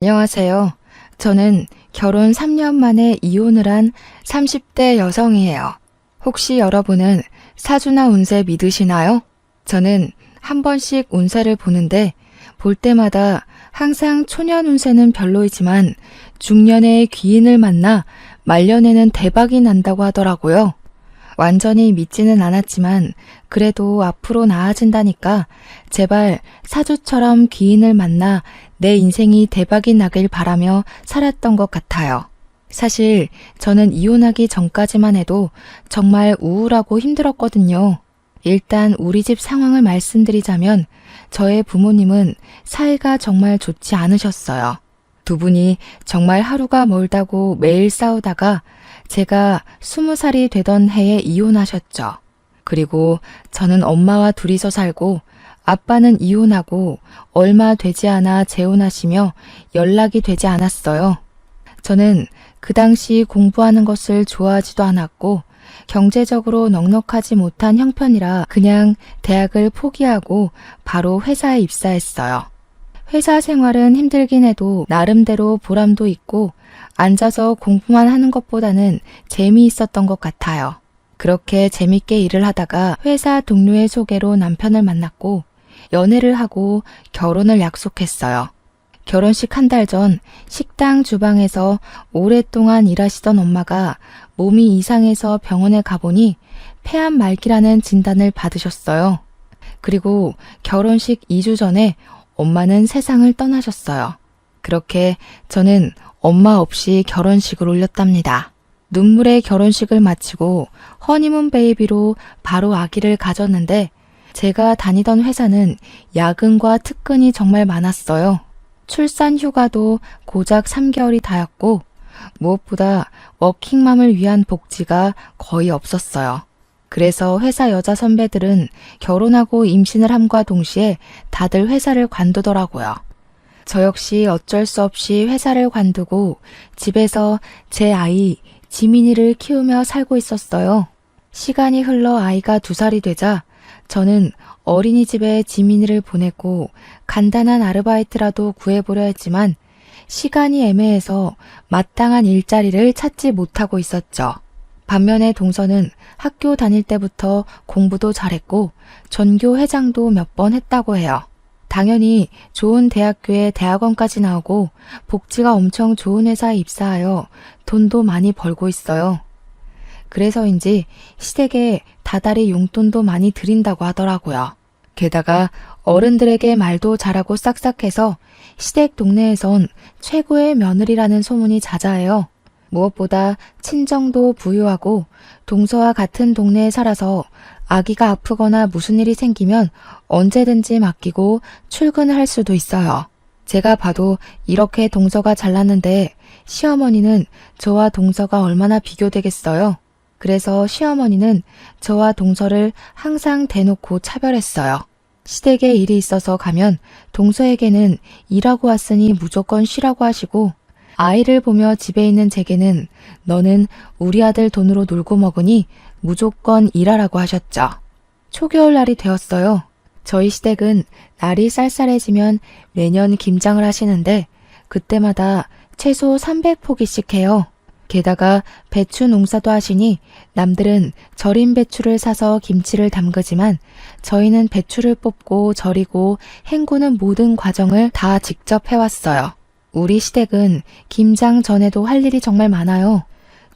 안녕하세요. 저는 결혼 3년 만에 이혼을 한 30대 여성이에요. 혹시 여러분은 사주나 운세 믿으시나요? 저는 한 번씩 운세를 보는데 볼 때마다 항상 초년 운세는 별로이지만 중년의 귀인을 만나 말년에는 대박이 난다고 하더라고요. 완전히 믿지는 않았지만 그래도 앞으로 나아진다니까 제발 사주처럼 귀인을 만나 내 인생이 대박이 나길 바라며 살았던 것 같아요. 사실 저는 이혼하기 전까지만 해도 정말 우울하고 힘들었거든요. 일단 우리 집 상황을 말씀드리자면 저의 부모님은 사이가 정말 좋지 않으셨어요. 두 분이 정말 하루가 멀다고 매일 싸우다가 제가 20살이 되던 해에 이혼하셨죠. 그리고 저는 엄마와 둘이서 살고 아빠는 이혼하고 얼마 되지 않아 재혼하시며 연락이 되지 않았어요. 저는 그 당시 공부하는 것을 좋아하지도 않았고 경제적으로 넉넉하지 못한 형편이라 그냥 대학을 포기하고 바로 회사에 입사했어요. 회사 생활은 힘들긴 해도 나름대로 보람도 있고 앉아서 공부만 하는 것보다는 재미있었던 것 같아요. 그렇게 재밌게 일을 하다가 회사 동료의 소개로 남편을 만났고 연애를 하고 결혼을 약속했어요. 결혼식 한 달 전 식당 주방에서 오랫동안 일하시던 엄마가 몸이 이상해서 병원에 가보니 폐암 말기라는 진단을 받으셨어요. 그리고 결혼식 2주 전에 엄마는 세상을 떠나셨어요. 그렇게 저는 엄마 없이 결혼식을 올렸답니다. 눈물의 결혼식을 마치고 허니문 베이비로 바로 아기를 가졌는데 제가 다니던 회사는 야근과 특근이 정말 많았어요. 출산 휴가도 고작 3개월이 다였고 무엇보다 워킹맘을 위한 복지가 거의 없었어요. 그래서 회사 여자 선배들은 결혼하고 임신을 함과 동시에 다들 회사를 관두더라고요. 저 역시 어쩔 수 없이 회사를 관두고 집에서 제 아이 지민이를 키우며 살고 있었어요. 시간이 흘러 아이가 2살이 되자 저는 어린이집에 지민이를 보내고 간단한 아르바이트라도 구해보려 했지만 시간이 애매해서 마땅한 일자리를 찾지 못하고 있었죠. 반면에 동서는 학교 다닐 때부터 공부도 잘했고 전교 회장도 몇 번 했다고 해요. 당연히 좋은 대학교에 대학원까지 나오고 복지가 엄청 좋은 회사에 입사하여 돈도 많이 벌고 있어요. 그래서인지 시댁에 다달이 용돈도 많이 드린다고 하더라고요. 게다가 어른들에게 말도 잘하고 싹싹해서 시댁 동네에선 최고의 며느리라는 소문이 자자해요. 무엇보다 친정도 부유하고 동서와 같은 동네에 살아서 아기가 아프거나 무슨 일이 생기면 언제든지 맡기고 출근을 할 수도 있어요. 제가 봐도 이렇게 동서가 잘났는데 시어머니는 저와 동서가 얼마나 비교되겠어요. 그래서 시어머니는 저와 동서를 항상 대놓고 차별했어요. 시댁에 일이 있어서 가면 동서에게는 일하고 왔으니 무조건 쉬라고 하시고 아이를 보며 집에 있는 제게는 너는 우리 아들 돈으로 놀고 먹으니 무조건 일하라고 하셨죠. 초겨울날이 되었어요. 저희 시댁은 날이 쌀쌀해지면 매년 김장을 하시는데 그때마다 최소 300포기씩 해요. 게다가 배추 농사도 하시니 남들은 절인 배추를 사서 김치를 담그지만 저희는 배추를 뽑고 절이고 헹구는 모든 과정을 다 직접 해왔어요. 우리 시댁은 김장 전에도 할 일이 정말 많아요.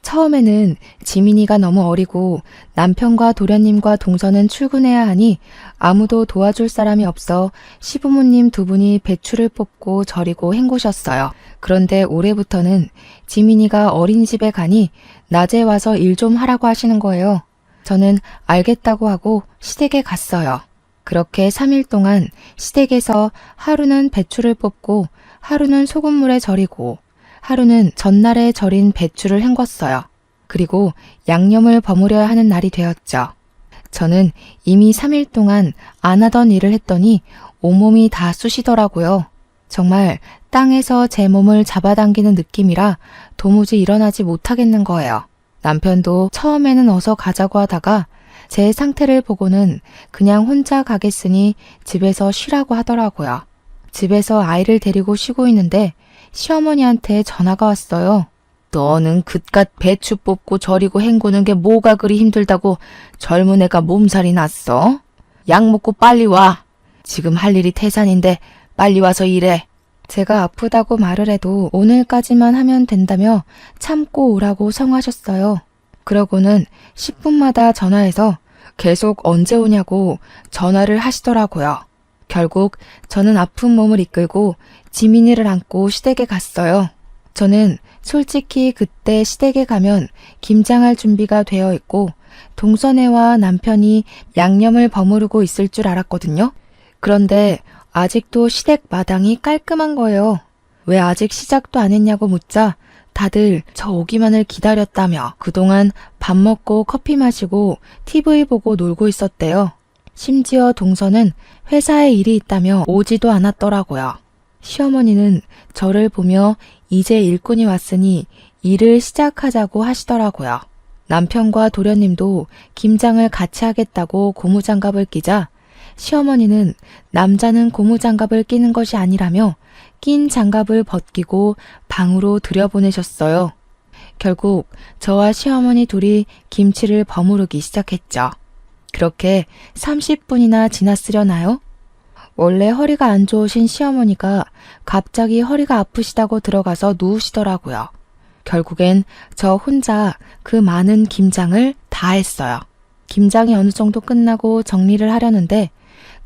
처음에는 지민이가 너무 어리고 남편과 도련님과 동서는 출근해야 하니 아무도 도와줄 사람이 없어 시부모님 2분이 배추를 뽑고 절이고 헹구셨어요. 그런데 올해부터는 지민이가 어린이집에 가니 낮에 와서 일 좀 하라고 하시는 거예요. 저는 알겠다고 하고 시댁에 갔어요. 그렇게 3일 동안 시댁에서 하루는 배추를 뽑고 하루는 소금물에 절이고 하루는 전날에 절인 배추를 헹궜어요. 그리고 양념을 버무려야 하는 날이 되었죠. 저는 이미 3일 동안 안 하던 일을 했더니 온몸이 다 쑤시더라고요. 정말 땅에서 제 몸을 잡아당기는 느낌이라 도무지 일어나지 못하겠는 거예요. 남편도 처음에는 어서 가자고 하다가 제 상태를 보고는 그냥 혼자 가겠으니 집에서 쉬라고 하더라고요. 집에서 아이를 데리고 쉬고 있는데 시어머니한테 전화가 왔어요. 너는 그깟 배추 뽑고 절이고 헹구는 게 뭐가 그리 힘들다고 젊은 애가 몸살이 났어? 약 먹고 빨리 와. 지금 할 일이 태산인데 빨리 와서 일해. 제가 아프다고 말을 해도 오늘까지만 하면 된다며 참고 오라고 성하셨어요. 그러고는 10분마다 전화해서 계속 언제 오냐고 전화를 하시더라고요. 결국 저는 아픈 몸을 이끌고 지민이를 안고 시댁에 갔어요. 저는 솔직히 그때 시댁에 가면 김장할 준비가 되어 있고 동서네와 남편이 양념을 버무르고 있을 줄 알았거든요. 그런데 아직도 시댁 마당이 깔끔한 거예요. 왜 아직 시작도 안 했냐고 묻자 다들 저 오기만을 기다렸다며 그동안 밥 먹고 커피 마시고 TV 보고 놀고 있었대요. 심지어 동서는 회사에 일이 있다며 오지도 않았더라고요. 시어머니는 저를 보며 이제 일꾼이 왔으니 일을 시작하자고 하시더라고요. 남편과 도련님도 김장을 같이 하겠다고 고무장갑을 끼자 시어머니는 남자는 고무장갑을 끼는 것이 아니라며 낀 장갑을 벗기고 방으로 들여보내셨어요. 결국 저와 시어머니 둘이 김치를 버무르기 시작했죠. 그렇게 30분이나 지났으려나요? 원래 허리가 안 좋으신 시어머니가 갑자기 허리가 아프시다고 들어가서 누우시더라고요. 결국엔 저 혼자 그 많은 김장을 다 했어요. 김장이 어느 정도 끝나고 정리를 하려는데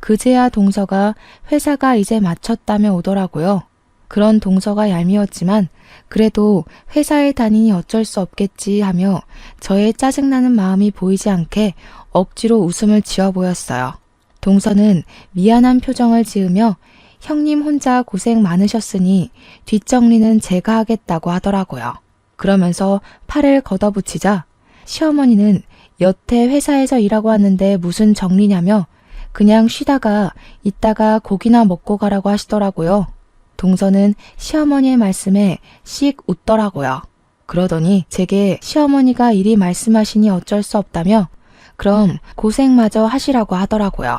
그제야 동서가 회사가 이제 마쳤다며 오더라고요. 그런 동서가 얄미웠지만 그래도 회사에 다니니 어쩔 수 없겠지 하며 저의 짜증나는 마음이 보이지 않게 억지로 웃음을 지어 보였어요. 동서는 미안한 표정을 지으며 형님 혼자 고생 많으셨으니 뒷정리는 제가 하겠다고 하더라고요. 그러면서 팔을 걷어붙이자 시어머니는 여태 회사에서 일하고 왔는데 무슨 정리냐며 그냥 쉬다가 이따가 고기나 먹고 가라고 하시더라고요. 동서는 시어머니의 말씀에 씩 웃더라고요. 그러더니 제게 시어머니가 이리 말씀하시니 어쩔 수 없다며 그럼 고생마저 하시라고 하더라고요.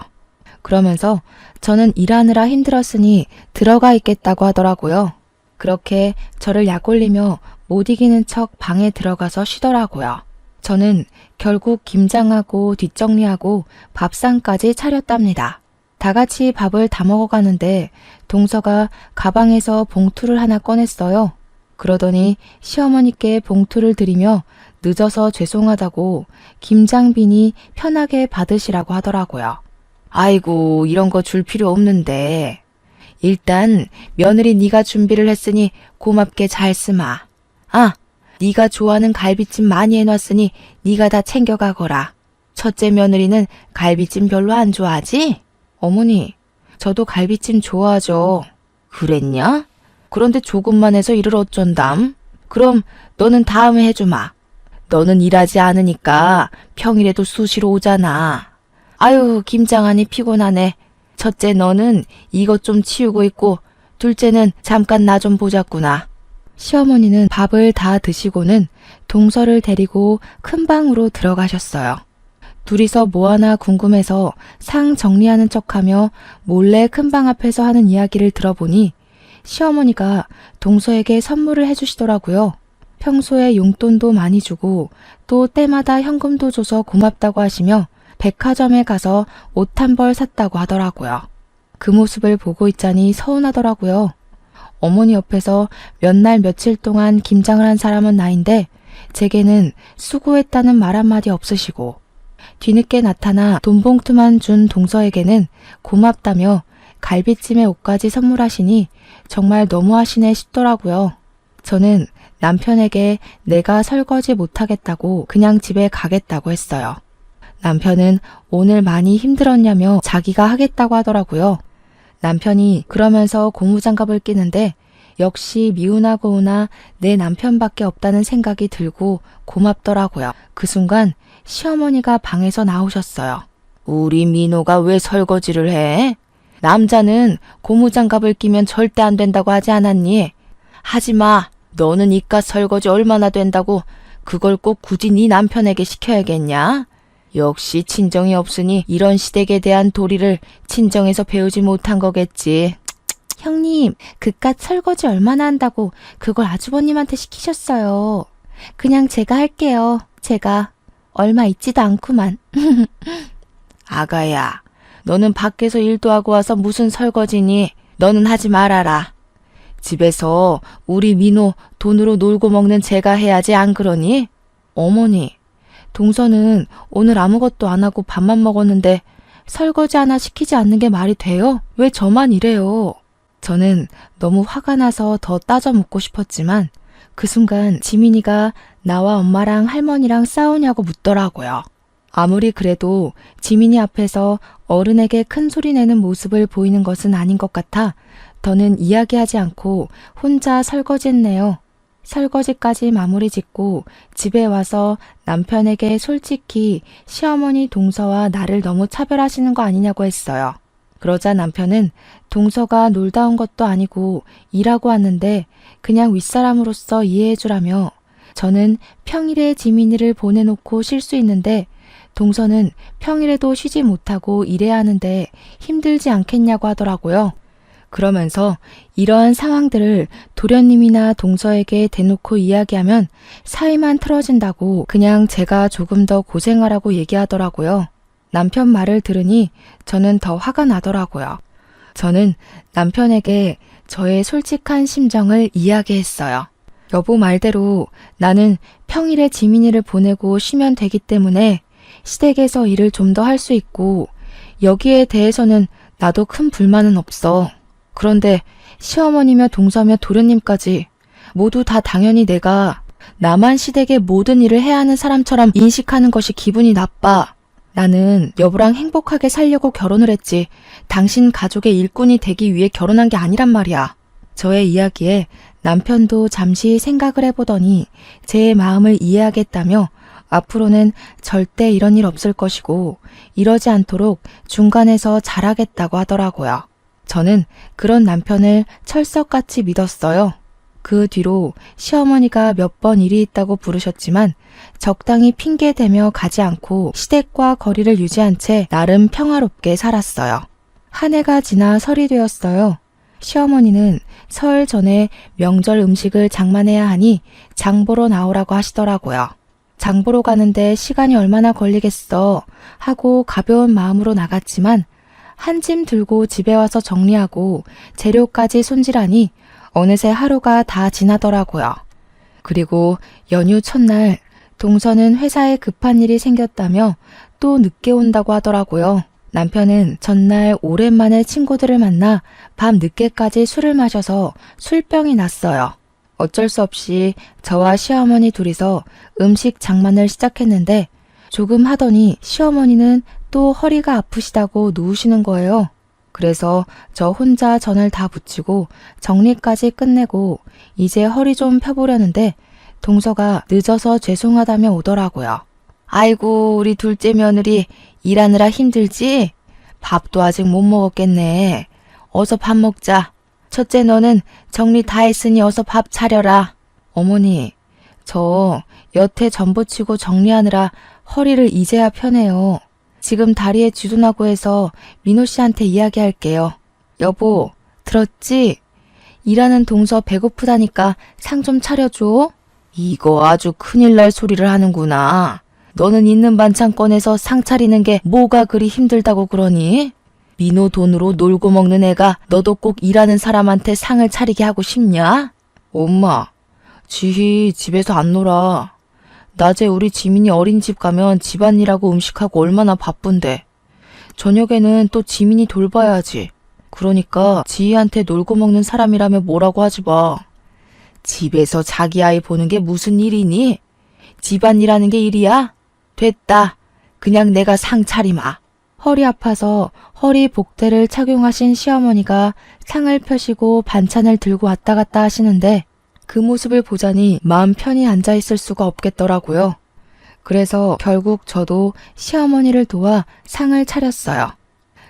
그러면서 저는 일하느라 힘들었으니 들어가 있겠다고 하더라고요. 그렇게 저를 약올리며 못 이기는 척 방에 들어가서 쉬더라고요. 저는 결국 김장하고 뒷정리하고 밥상까지 차렸답니다. 다 같이 밥을 다 먹어가는데 동서가 가방에서 봉투를 하나 꺼냈어요. 그러더니 시어머니께 봉투를 드리며 늦어서 죄송하다고 김장비니 편하게 받으시라고 하더라고요. 아이고 이런 거 줄 필요 없는데 일단 며느리 네가 준비를 했으니 고맙게 잘 쓰마. 아, 네가 좋아하는 갈비찜 많이 해놨으니 네가 다 챙겨가거라. 첫째 며느리는 갈비찜 별로 안 좋아하지? 어머니, 저도 갈비찜 좋아하죠. 그랬냐? 그런데 조금만 해서 일을 어쩐담? 그럼 너는 다음에 해주마. 너는 일하지 않으니까 평일에도 수시로 오잖아. 아유, 김장하니 피곤하네. 첫째 너는 이것 좀 치우고 있고 둘째는 잠깐 나 좀 보자꾸나. 시어머니는 밥을 다 드시고는 동서를 데리고 큰 방으로 들어가셨어요. 둘이서 뭐하나 궁금해서 상 정리하는 척하며 몰래 큰 방 앞에서 하는 이야기를 들어보니 시어머니가 동서에게 선물을 해주시더라고요. 평소에 용돈도 많이 주고 또 때마다 현금도 줘서 고맙다고 하시며 백화점에 가서 옷 한 벌 샀다고 하더라고요. 그 모습을 보고 있자니 서운하더라고요. 어머니 옆에서 몇 날 며칠 동안 김장을 한 사람은 나인데 제게는 수고했다는 말 한마디 없으시고 뒤늦게 나타나 돈봉투만 준 동서에게는 고맙다며 갈비찜에 옷까지 선물하시니 정말 너무하시네 싶더라고요. 저는 남편에게 내가 설거지 못하겠다고 그냥 집에 가겠다고 했어요. 남편은 오늘 많이 힘들었냐며 자기가 하겠다고 하더라고요. 남편이 그러면서 고무장갑을 끼는데 역시 미우나 고우나 내 남편밖에 없다는 생각이 들고 고맙더라고요. 그 순간 시어머니가 방에서 나오셨어요. 우리 민호가 왜 설거지를 해? 남자는 고무장갑을 끼면 절대 안 된다고 하지 않았니? 하지마. 너는 이깟 설거지 얼마나 된다고 그걸 꼭 굳이 네 남편에게 시켜야겠냐? 역시 친정이 없으니 이런 시댁에 대한 도리를 친정에서 배우지 못한 거겠지. 형님, 그깟 설거지 얼마나 한다고 그걸 아주버님한테 시키셨어요. 그냥 제가 할게요. 제가 얼마 있지도 않구만. 아가야, 너는 밖에서 일도 하고 와서 무슨 설거지니? 너는 하지 말아라. 집에서 우리 민호 돈으로 놀고 먹는 제가 해야지 안 그러니? 어머니, 동서는 오늘 아무것도 안 하고 밥만 먹었는데 설거지 하나 시키지 않는 게 말이 돼요? 왜 저만 이래요? 저는 너무 화가 나서 더 따져 묻고 싶었지만 그 순간 지민이가 나와 엄마랑 할머니랑 싸우냐고 묻더라고요. 아무리 그래도 지민이 앞에서 어른에게 큰 소리 내는 모습을 보이는 것은 아닌 것 같아 더는 이야기하지 않고 혼자 설거지했네요. 설거지까지 마무리 짓고 집에 와서 남편에게 솔직히 시어머니 동서와 나를 너무 차별하시는 거 아니냐고 했어요. 그러자 남편은 동서가 놀다 온 것도 아니고 일하고 왔는데 그냥 윗사람으로서 이해해주라며 저는 평일에 지민이를 보내놓고 쉴 수 있는데 동서는 평일에도 쉬지 못하고 일해야 하는데 힘들지 않겠냐고 하더라고요. 그러면서 이러한 상황들을 도련님이나 동서에게 대놓고 이야기하면 사이만 틀어진다고 그냥 제가 조금 더 고생하라고 얘기하더라고요. 남편 말을 들으니 저는 더 화가 나더라고요. 저는 남편에게 저의 솔직한 심정을 이야기했어요. 여보 말대로 나는 평일에 지민이를 보내고 쉬면 되기 때문에 시댁에서 일을 좀 더 할 수 있고 여기에 대해서는 나도 큰 불만은 없어. 그런데 시어머니며 동서며 도련님까지 모두 다 당연히 내가 나만 시댁의 모든 일을 해야 하는 사람처럼 인식하는 것이 기분이 나빠. 나는 여보랑 행복하게 살려고 결혼을 했지 당신 가족의 일꾼이 되기 위해 결혼한 게 아니란 말이야. 저의 이야기에 남편도 잠시 생각을 해보더니 제 마음을 이해하겠다며 앞으로는 절대 이런 일 없을 것이고 이러지 않도록 중간에서 잘하겠다고 하더라고요. 저는 그런 남편을 철석같이 믿었어요. 그 뒤로 시어머니가 몇 번 일이 있다고 부르셨지만 적당히 핑계대며 가지 않고 시댁과 거리를 유지한 채 나름 평화롭게 살았어요. 한 해가 지나 설이 되었어요. 시어머니는 설 전에 명절 음식을 장만해야 하니 장 보러 나오라고 하시더라고요. 장 보러 가는데 시간이 얼마나 걸리겠어 하고 가벼운 마음으로 나갔지만 한 짐 들고 집에 와서 정리하고 재료까지 손질하니 어느새 하루가 다 지나더라고요. 그리고 연휴 첫날 동서는 회사에 급한 일이 생겼다며 또 늦게 온다고 하더라고요. 남편은 전날 오랜만에 친구들을 만나 밤 늦게까지 술을 마셔서 술병이 났어요. 어쩔 수 없이 저와 시어머니 둘이서 음식 장만을 시작했는데 조금 하더니 시어머니는 또 허리가 아프시다고 누우시는 거예요. 그래서 저 혼자 전을 다 붙이고 정리까지 끝내고 이제 허리 좀 펴보려는데 동서가 늦어서 죄송하다며 오더라고요. 아이고 우리 둘째 며느리 일하느라 힘들지? 밥도 아직 못 먹었겠네. 어서 밥 먹자. 첫째 너는 정리 다 했으니 어서 밥 차려라. 어머니, 저 여태 전 부치고 정리하느라 허리를 이제야 펴네요. 지금 다리에 쥐도나고 해서 민호 씨한테 이야기할게요. 여보, 들었지? 일하는 동서 배고프다니까 상 좀 차려줘. 이거 아주 큰일 날 소리를 하는구나. 너는 있는 반찬 꺼내서 상 차리는 게 뭐가 그리 힘들다고 그러니? 민호 돈으로 놀고 먹는 애가 너도 꼭 일하는 사람한테 상을 차리게 하고 싶냐? 엄마, 지희 집에서 안 놀아. 낮에 우리 지민이 어린이집 가면 집안일하고 음식하고 얼마나 바쁜데. 저녁에는 또 지민이 돌봐야지. 그러니까 지희한테 놀고 먹는 사람이라면 뭐라고 하지 마. 집에서 자기 아이 보는 게 무슨 일이니? 집안일하는 게 일이야? 됐다. 그냥 내가 상 차리마. 허리 아파서 허리 복대를 착용하신 시어머니가 상을 펴시고 반찬을 들고 왔다 갔다 하시는데 그 모습을 보자니 마음 편히 앉아있을 수가 없겠더라고요. 그래서 결국 저도 시어머니를 도와 상을 차렸어요.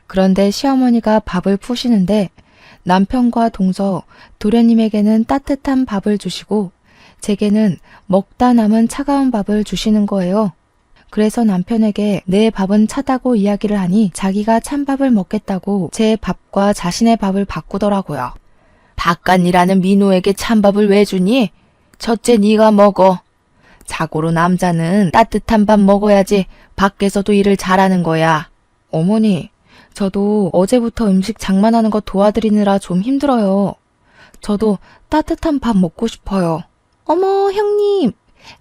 그런데 시어머니가 밥을 푸시는데 남편과 동서, 도련님에게는 따뜻한 밥을 주시고 제게는 먹다 남은 차가운 밥을 주시는 거예요. 그래서 남편에게 내 밥은 차다고 이야기를 하니 자기가 찬밥을 먹겠다고 제 밥과 자신의 밥을 바꾸더라고요. 바깥일하는 민호에게 찬밥을 왜 주니? 첫째 네가 먹어. 자고로 남자는 따뜻한 밥 먹어야지 밖에서도 일을 잘하는 거야. 어머니, 저도 어제부터 음식 장만하는 거 도와드리느라 좀 힘들어요. 저도 따뜻한 밥 먹고 싶어요. 어머, 형님.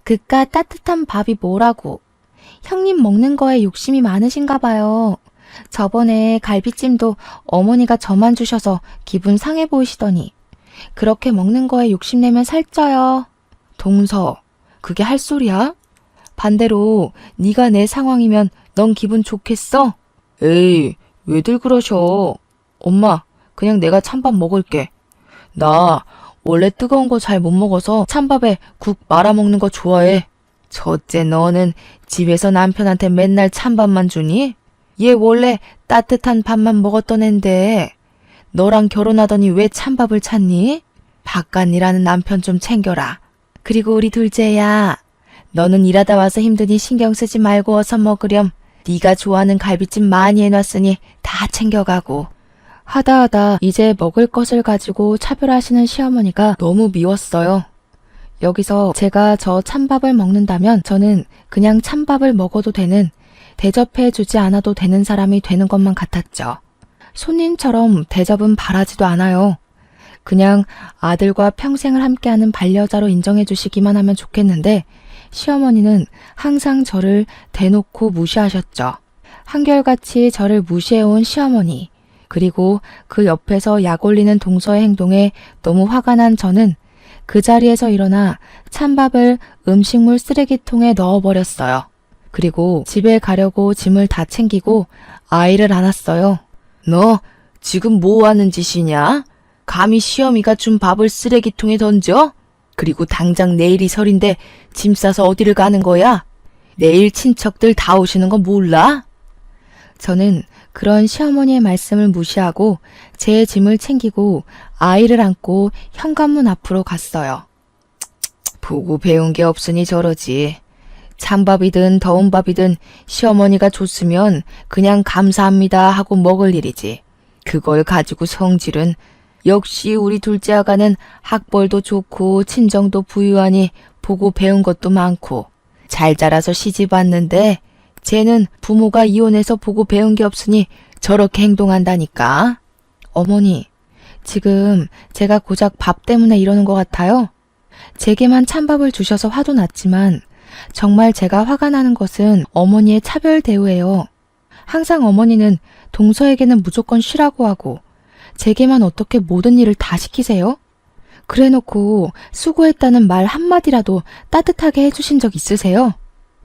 그깟 따뜻한 밥이 뭐라고. 형님 먹는 거에 욕심이 많으신가 봐요. 저번에 갈비찜도 어머니가 저만 주셔서 기분 상해 보이시더니 그렇게 먹는 거에 욕심내면 살쪄요. 동서, 그게 할 소리야? 반대로 네가 내 상황이면 넌 기분 좋겠어? 에이, 왜들 그러셔? 엄마, 그냥 내가 찬밥 먹을게. 나 원래 뜨거운 거 잘 못 먹어서 찬밥에 국 말아 먹는 거 좋아해. 첫째, 너는 집에서 남편한테 맨날 찬밥만 주니? 얘 원래 따뜻한 밥만 먹었던 앤데 너랑 결혼하더니 왜 찬밥을 찾니? 바깥일하는 남편 좀 챙겨라. 그리고 우리 둘째야, 너는 일하다 와서 힘드니 신경 쓰지 말고 어서 먹으렴. 네가 좋아하는 갈비찜 많이 해놨으니 다 챙겨가고. 하다 이제 먹을 것을 가지고 차별하시는 시어머니가 너무 미웠어요. 여기서 제가 저 찬밥을 먹는다면 저는 그냥 찬밥을 먹어도 되는, 대접해주지 않아도 되는 사람이 되는 것만 같았죠. 손님처럼 대접은 바라지도 않아요. 그냥 아들과 평생을 함께하는 반려자로 인정해 주시기만 하면 좋겠는데 시어머니는 항상 저를 대놓고 무시하셨죠. 한결같이 저를 무시해온 시어머니, 그리고 그 옆에서 약 올리는 동서의 행동에 너무 화가 난 저는 그 자리에서 일어나 찬밥을 음식물 쓰레기통에 넣어버렸어요. 그리고 집에 가려고 짐을 다 챙기고 아이를 안았어요. 너 지금 뭐 하는 짓이냐? 감히 시어미가 준 밥을 쓰레기통에 던져? 그리고 당장 내일이 설인데 짐 싸서 어디를 가는 거야? 내일 친척들 다 오시는 거 몰라? 저는 그런 시어머니의 말씀을 무시하고 제 짐을 챙기고 아이를 안고 현관문 앞으로 갔어요. 보고 배운 게 없으니 저러지. 찬밥이든 더운 밥이든 시어머니가 줬으면 그냥 감사합니다 하고 먹을 일이지. 그걸 가지고 성질은, 역시 우리 둘째 아가는 학벌도 좋고 친정도 부유하니 보고 배운 것도 많고 잘 자라서 시집 왔는데 쟤는 부모가 이혼해서 보고 배운 게 없으니 저렇게 행동한다니까. 어머니, 지금 제가 고작 밥 때문에 이러는 것 같아요? 제게만 찬밥을 주셔서 화도 났지만 정말 제가 화가 나는 것은 어머니의 차별 대우예요. 항상 어머니는 동서에게는 무조건 쉬라고 하고 제게만 어떻게 모든 일을 다 시키세요? 그래놓고 수고했다는 말 한마디라도 따뜻하게 해주신 적 있으세요?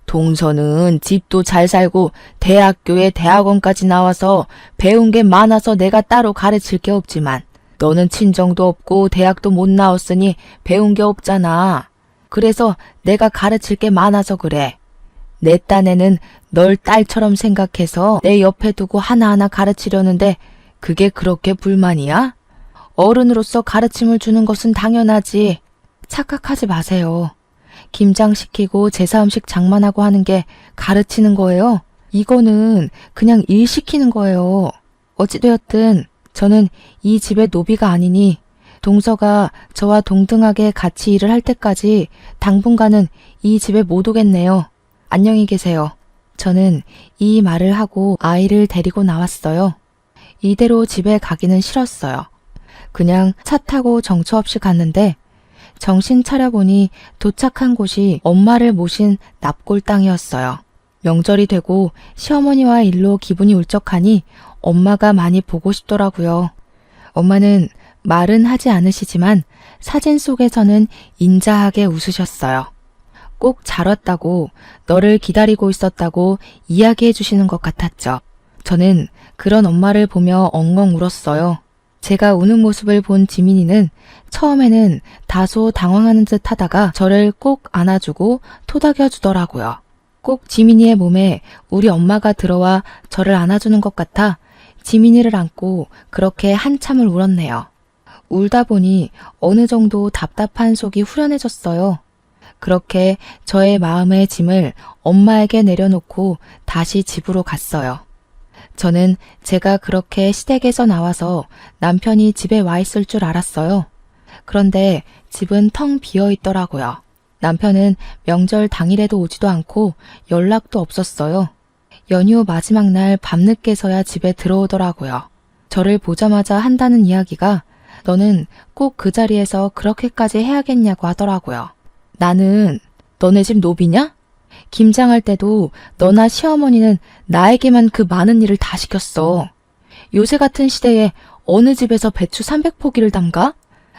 동서는 집도 잘 살고 대학교에 대학원까지 나와서 배운 게 많아서 내가 따로 가르칠 게 없지만 너는 친정도 없고 대학도 못 나왔으니 배운 게 없잖아. 그래서 내가 가르칠 게 많아서 그래. 내 딴에는 널 딸처럼 생각해서 내 옆에 두고 하나하나 가르치려는데 그게 그렇게 불만이야? 어른으로서 가르침을 주는 것은 당연하지. 착각하지 마세요. 김장시키고 제사음식 장만하고 하는 게 가르치는 거예요. 이거는 그냥 일 시키는 거예요. 어찌되었든 저는 이 집의 노비가 아니니 동서가 저와 동등하게 같이 일을 할 때까지 당분간은 이 집에 못 오겠네요. 안녕히 계세요. 저는 이 말을 하고 아이를 데리고 나왔어요. 이대로 집에 가기는 싫었어요. 그냥 차 타고 정처 없이 갔는데 정신 차려보니 도착한 곳이 엄마를 모신 납골 땅이었어요. 명절이 되고 시어머니와 일로 기분이 울적하니 엄마가 많이 보고 싶더라고요. 엄마는 말은 하지 않으시지만 사진 속에서는 인자하게 웃으셨어요. 꼭 잘 왔다고, 너를 기다리고 있었다고 이야기해 주시는 것 같았죠. 저는 그런 엄마를 보며 엉엉 울었어요. 제가 우는 모습을 본 지민이는 처음에는 다소 당황하는 듯 하다가 저를 꼭 안아주고 토닥여 주더라고요. 꼭 지민이의 몸에 우리 엄마가 들어와 저를 안아주는 것 같아 지민이를 안고 그렇게 한참을 울었네요. 울다 보니 어느 정도 답답한 속이 후련해졌어요. 그렇게 저의 마음의 짐을 엄마에게 내려놓고 다시 집으로 갔어요. 저는 제가 그렇게 시댁에서 나와서 남편이 집에 와 있을 줄 알았어요. 그런데 집은 텅 비어 있더라고요. 남편은 명절 당일에도 오지도 않고 연락도 없었어요. 연휴 마지막 날 밤늦게서야 집에 들어오더라고요. 저를 보자마자 한다는 이야기가 너는 꼭 그 자리에서 그렇게까지 해야겠냐고 하더라고요. 나는 너네 집 노비냐? 김장할 때도 너나 시어머니는 나에게만 그 많은 일을 다 시켰어. 요새 같은 시대에 어느 집에서 배추 300포기를 담가?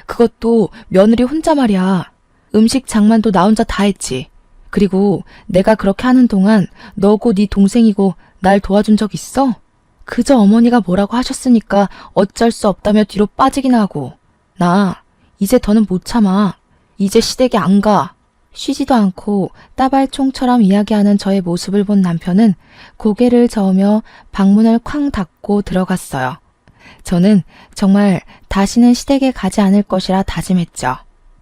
그것도 며느리 혼자 말이야. 음식 장만도 나 혼자 다 했지. 그리고 내가 그렇게 하는 동안 너고 네 동생이고 날 도와준 적 있어? 그저 어머니가 뭐라고 하셨으니까 어쩔 수 없다며 뒤로 빠지기나 하고. 나 이제 더는 못 참아. 이제 시댁에 안 가. 쉬지도 않고 따발총처럼 이야기하는 저의 모습을 본 남편은 고개를 저으며 방문을 쾅 닫고 들어갔어요. 저는 정말 다시는 시댁에 가지 않을 것이라 다짐했죠.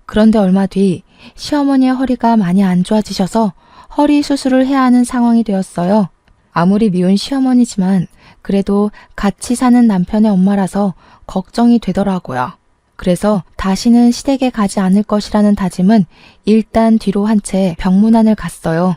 그런데 얼마 뒤 시어머니의 허리가 많이 안 좋아지셔서 허리 수술을 해야 하는 상황이 되었어요. 아무리 미운 시어머니지만 그래도 같이 사는 남편의 엄마라서 걱정이 되더라고요. 그래서 다시는 시댁에 가지 않을 것이라는 다짐은 일단 뒤로 한 채 병문안을 갔어요.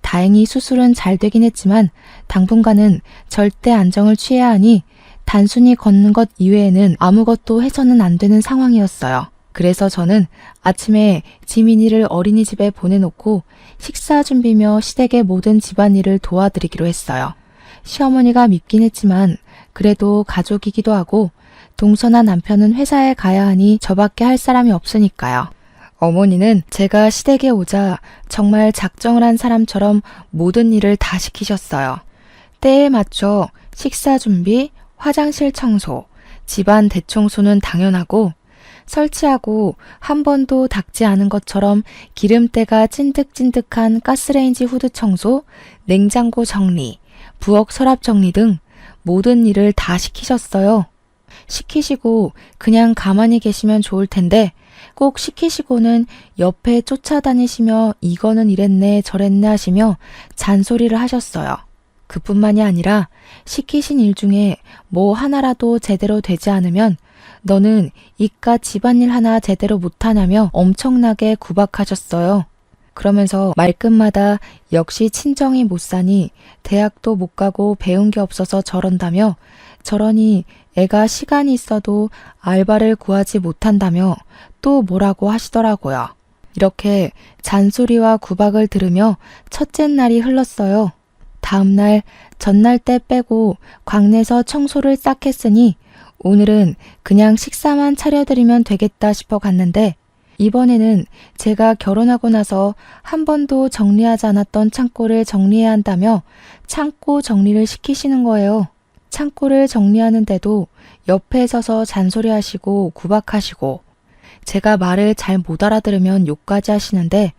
다행히 수술은 잘 되긴 했지만 당분간은 절대 안정을 취해야 하니 단순히 걷는 것 이외에는 아무것도 해서는 안 되는 상황이었어요. 그래서 저는 아침에 지민이를 어린이집에 보내놓고 식사 준비며 시댁의 모든 집안일을 도와드리기로 했어요. 시어머니가 밉긴 했지만 그래도 가족이기도 하고 동서나 남편은 회사에 가야 하니 저밖에 할 사람이 없으니까요. 어머니는 제가 시댁에 오자 정말 작정을 한 사람처럼 모든 일을 다 시키셨어요. 때에 맞춰 식사 준비, 화장실 청소, 집안 대청소는 당연하고 설치하고 한 번도 닦지 않은 것처럼 기름때가 찐득찐득한 가스레인지 후드 청소, 냉장고 정리, 부엌 서랍 정리 등 모든 일을 다 시키셨어요. 시키시고 그냥 가만히 계시면 좋을 텐데 꼭 시키시고는 옆에 쫓아다니시며 이거는 이랬네 저랬네 하시며 잔소리를 하셨어요. 그뿐만이 아니라 시키신 일 중에 뭐 하나라도 제대로 되지 않으면 너는 이깟 집안일 하나 제대로 못하냐며 엄청나게 구박하셨어요. 그러면서 말끝마다 역시 친정이 못 사니 대학도 못 가고 배운 게 없어서 저런다며 저러니 애가 시간이 있어도 알바를 구하지 못한다며 또 뭐라고 하시더라고요. 이렇게 잔소리와 구박을 들으며 첫째 날이 흘렀어요. 다음 날, 전날 때 빼고 광내서 청소를 싹 했으니 오늘은 그냥 식사만 차려드리면 되겠다 싶어 갔는데 이번에는 제가 결혼하고 나서 한 번도 정리하지 않았던 창고를 정리해야 한다며 창고 정리를 시키시는 거예요. 창고를 정리하는데도 옆에 서서 잔소리하시고 구박하시고 제가 말을 잘 못 알아들으면 욕까지 하시는데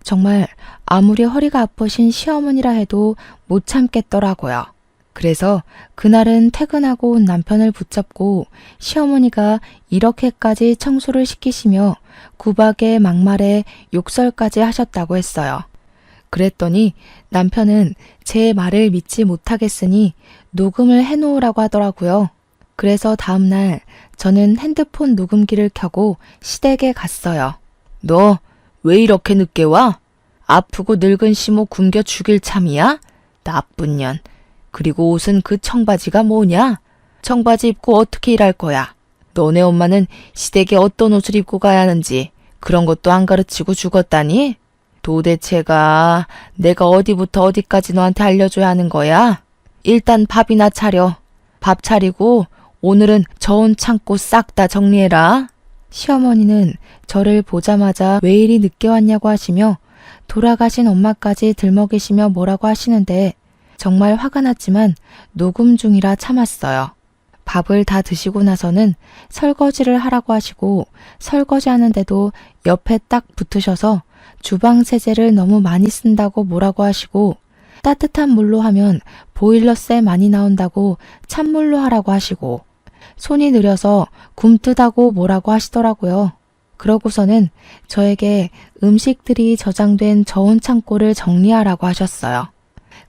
정말 아무리 허리가 아프신 시어머니라 해도 못 참겠더라고요. 그래서 그날은 퇴근하고 온 남편을 붙잡고 시어머니가 이렇게까지 청소를 시키시며 구박에 막말에 욕설까지 하셨다고 했어요. 그랬더니 남편은 제 말을 믿지 못하겠으니 녹음을 해놓으라고 하더라고요. 그래서 다음날 저는 핸드폰 녹음기를 켜고 시댁에 갔어요. 너 왜 이렇게 늦게 와? 아프고 늙은 시모 굶겨 죽일 참이야? 나쁜 년. 그리고 옷은 그 청바지가 뭐냐? 청바지 입고 어떻게 일할 거야? 너네 엄마는 시댁에 어떤 옷을 입고 가야 하는지 그런 것도 안 가르치고 죽었다니? 도대체가 내가 어디부터 어디까지 너한테 알려줘야 하는 거야? 일단 밥이나 차려. 밥 차리고 오늘은 저온 창고 싹 다 정리해라. 시어머니는 저를 보자마자 왜 이리 늦게 왔냐고 하시며 돌아가신 엄마까지 들먹이시며 뭐라고 하시는데 정말 화가 났지만 녹음 중이라 참았어요. 밥을 다 드시고 나서는 설거지를 하라고 하시고 설거지 하는데도 옆에 딱 붙으셔서 주방 세제를 너무 많이 쓴다고 뭐라고 하시고 따뜻한 물로 하면 보일러세 많이 나온다고 찬물로 하라고 하시고 손이 느려서 굼뜨다고 뭐라고 하시더라고요. 그러고서는 저에게 음식들이 저장된 저온 창고를 정리하라고 하셨어요.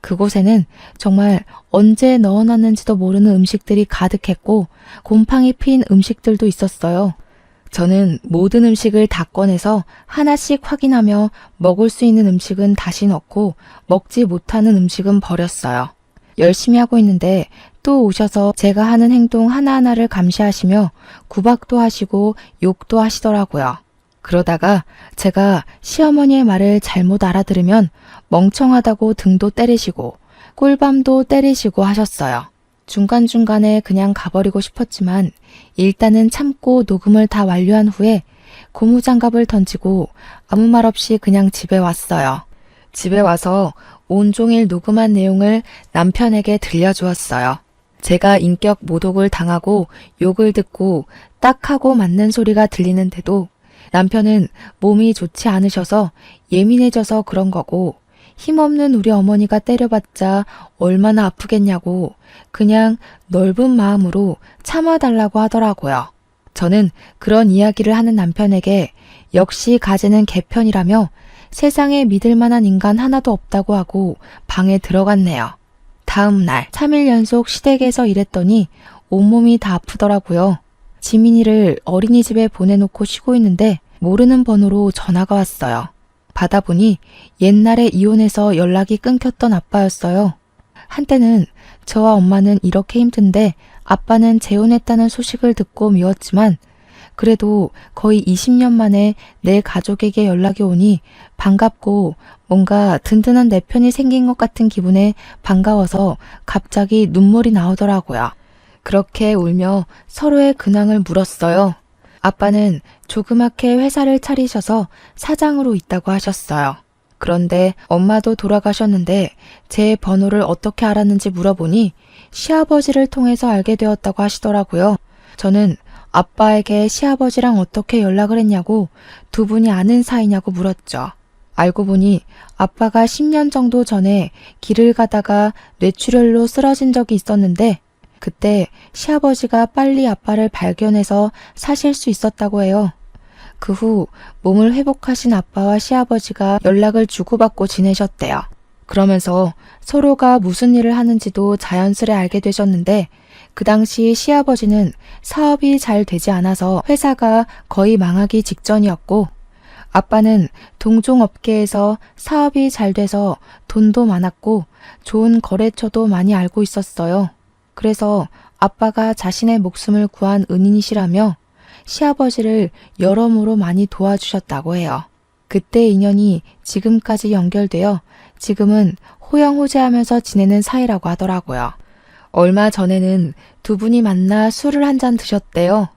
그곳에는 정말 언제 넣어놨는지도 모르는 음식들이 가득했고 곰팡이 핀 음식들도 있었어요. 저는 모든 음식을 다 꺼내서 하나씩 확인하며 먹을 수 있는 음식은 다시 넣고 먹지 못하는 음식은 버렸어요. 열심히 하고 있는데 또 오셔서 제가 하는 행동 하나하나를 감시하시며 구박도 하시고 욕도 하시더라고요. 그러다가 제가 시어머니의 말을 잘못 알아들으면 멍청하다고 등도 때리시고 꿀밤도 때리시고 하셨어요. 중간중간에 그냥 가버리고 싶었지만 일단은 참고 녹음을 다 완료한 후에 고무장갑을 던지고 아무 말 없이 그냥 집에 왔어요. 집에 와서 온종일 녹음한 내용을 남편에게 들려주었어요. 제가 인격 모독을 당하고 욕을 듣고 딱 하고 맞는 소리가 들리는데도 남편은 몸이 좋지 않으셔서 예민해져서 그런 거고 힘없는 우리 어머니가 때려봤자 얼마나 아프겠냐고 그냥 넓은 마음으로 참아달라고 하더라고요. 저는 그런 이야기를 하는 남편에게 역시 가재는 개편이라며 세상에 믿을 만한 인간 하나도 없다고 하고 방에 들어갔네요. 다음 날 3일 연속 시댁에서 일했더니 온몸이 다 아프더라고요. 지민이를 어린이집에 보내놓고 쉬고 있는데 모르는 번호로 전화가 왔어요. 받아보니 옛날에 이혼해서 연락이 끊겼던 아빠였어요. 한때는 저와 엄마는 이렇게 힘든데 아빠는 재혼했다는 소식을 듣고 미웠지만 그래도 거의 20년 만에 내 가족에게 연락이 오니 반갑고 뭔가 든든한 내 편이 생긴 것 같은 기분에 반가워서 갑자기 눈물이 나오더라고요. 그렇게 울며 서로의 근황을 물었어요. 아빠는 조그맣게 회사를 차리셔서 사장으로 있다고 하셨어요. 그런데 엄마도 돌아가셨는데 제 번호를 어떻게 알았는지 물어보니 시아버지를 통해서 알게 되었다고 하시더라고요. 저는 아빠에게 시아버지랑 어떻게 연락을 했냐고 두 분이 아는 사이냐고 물었죠. 알고 보니 아빠가 10년 정도 전에 길을 가다가 뇌출혈로 쓰러진 적이 있었는데 그때 시아버지가 빨리 아빠를 발견해서 사실 수 있었다고 해요. 그 후 몸을 회복하신 아빠와 시아버지가 연락을 주고받고 지내셨대요. 그러면서 서로가 무슨 일을 하는지도 자연스레 알게 되셨는데 그 당시 시아버지는 사업이 잘 되지 않아서 회사가 거의 망하기 직전이었고 아빠는 동종업계에서 사업이 잘 돼서 돈도 많았고 좋은 거래처도 많이 알고 있었어요. 그래서 아빠가 자신의 목숨을 구한 은인이시라며 시아버지를 여러모로 많이 도와주셨다고 해요. 그때 인연이 지금까지 연결되어 지금은 호영호재하면서 지내는 사이라고 하더라고요. 얼마 전에는 두 분이 만나 술을 한 잔 드셨대요.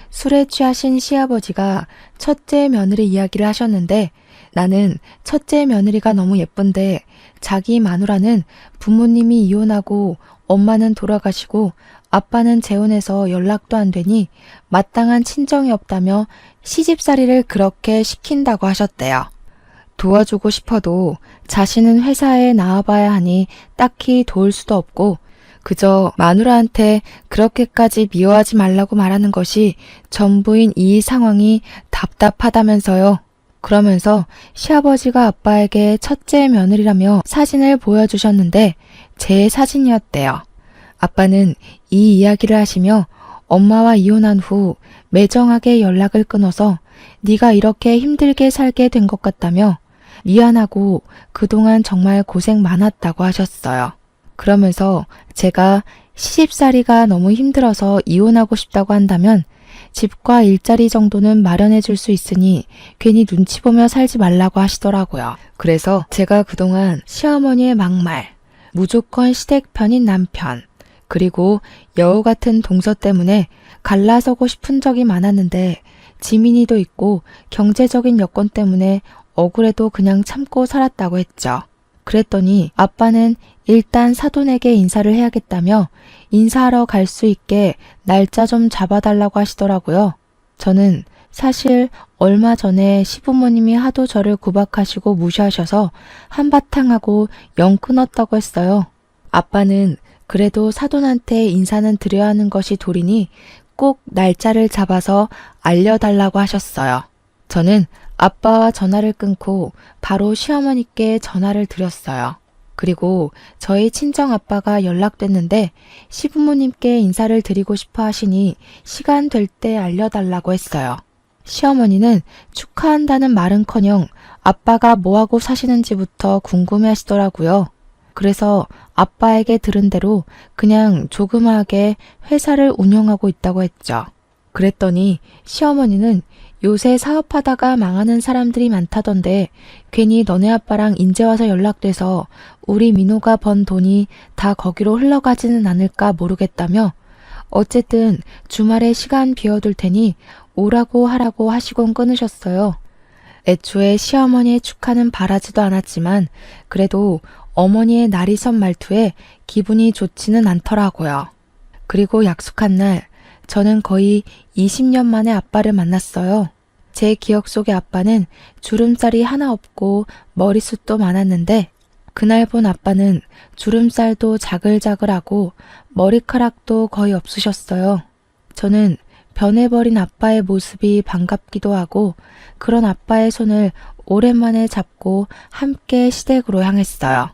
술에 취하신 시아버지가 첫째 며느리 이야기를 하셨는데 나는 첫째 며느리가 너무 예쁜데 자기 마누라는 부모님이 이혼하고 엄마는 돌아가시고 아빠는 재혼해서 연락도 안 되니 마땅한 친정이 없다며 시집살이를 그렇게 시킨다고 하셨대요. 도와주고 싶어도 자신은 회사에 나와봐야 하니 딱히 도울 수도 없고 그저 마누라한테 그렇게까지 미워하지 말라고 말하는 것이 전부인 이 상황이 답답하다면서요. 그러면서 시아버지가 아빠에게 첫째 며느리라며 사진을 보여주셨는데 제 사진이었대요. 아빠는 이 이야기를 하시며 엄마와 이혼한 후 매정하게 연락을 끊어서 네가 이렇게 힘들게 살게 된 것 같다며 미안하고 그동안 정말 고생 많았다고 하셨어요. 그러면서 제가 시집살이가 너무 힘들어서 이혼하고 싶다고 한다면 집과 일자리 정도는 마련해 줄 수 있으니 괜히 눈치 보며 살지 말라고 하시더라고요. 그래서 제가 그동안 시어머니의 막말, 무조건 시댁 편인 남편, 그리고 여우 같은 동서 때문에 갈라서고 싶은 적이 많았는데 지민이도 있고 경제적인 여건 때문에 억울해도 그냥 참고 살았다고 했죠. 그랬더니 아빠는 일단 사돈에게 인사를 해야겠다며 인사하러 갈 수 있게 날짜 좀 잡아달라고 하시더라고요. 저는 사실 얼마 전에 시부모님이 하도 저를 구박하시고 무시하셔서 한바탕 하고 영 끊었다고 했어요. 아빠는 그래도 사돈한테 인사는 드려야 하는 것이 도리니 꼭 날짜를 잡아서 알려달라고 하셨어요. 저는 아빠와 전화를 끊고 바로 시어머니께 전화를 드렸어요. 그리고 저희 친정 아빠가 연락됐는데 시부모님께 인사를 드리고 싶어 하시니 시간 될 때 알려달라고 했어요. 시어머니는 축하한다는 말은커녕 아빠가 뭐하고 사시는지부터 궁금해 하시더라고요. 그래서 아빠에게 들은 대로 그냥 조그마하게 회사를 운영하고 있다고 했죠. 그랬더니 시어머니는 요새 사업하다가 망하는 사람들이 많다던데 괜히 너네 아빠랑 인제 와서 연락돼서 우리 민호가 번 돈이 다 거기로 흘러가지는 않을까 모르겠다며 어쨌든 주말에 시간 비워둘 테니 오라고 하라고 하시곤 끊으셨어요. 애초에 시어머니의 축하는 바라지도 않았지만 그래도 어머니의 날이 선 말투에 기분이 좋지는 않더라고요. 그리고 약속한 날 저는 거의 20년 만에 아빠를 만났어요. 제 기억 속의 아빠는 주름살이 하나 없고 머리숱도 많았는데 그날 본 아빠는 주름살도 자글자글하고 머리카락도 거의 없으셨어요. 저는 변해버린 아빠의 모습이 반갑기도 하고 그런 아빠의 손을 오랜만에 잡고 함께 시댁으로 향했어요.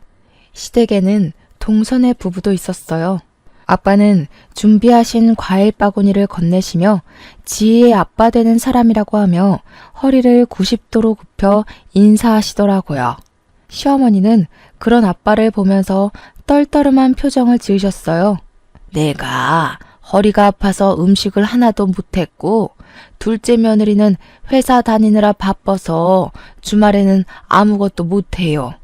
시댁에는 동선의 부부도 있었어요. 아빠는 준비하신 과일 바구니를 건네시며 지혜의 아빠 되는 사람이라고 하며 허리를 90도로 굽혀 인사하시더라고요. 시어머니는 그런 아빠를 보면서 떨떠름한 표정을 지으셨어요. 내가 허리가 아파서 음식을 하나도 못했고 둘째 며느리는 회사 다니느라 바빠서 주말에는 아무것도 못해요.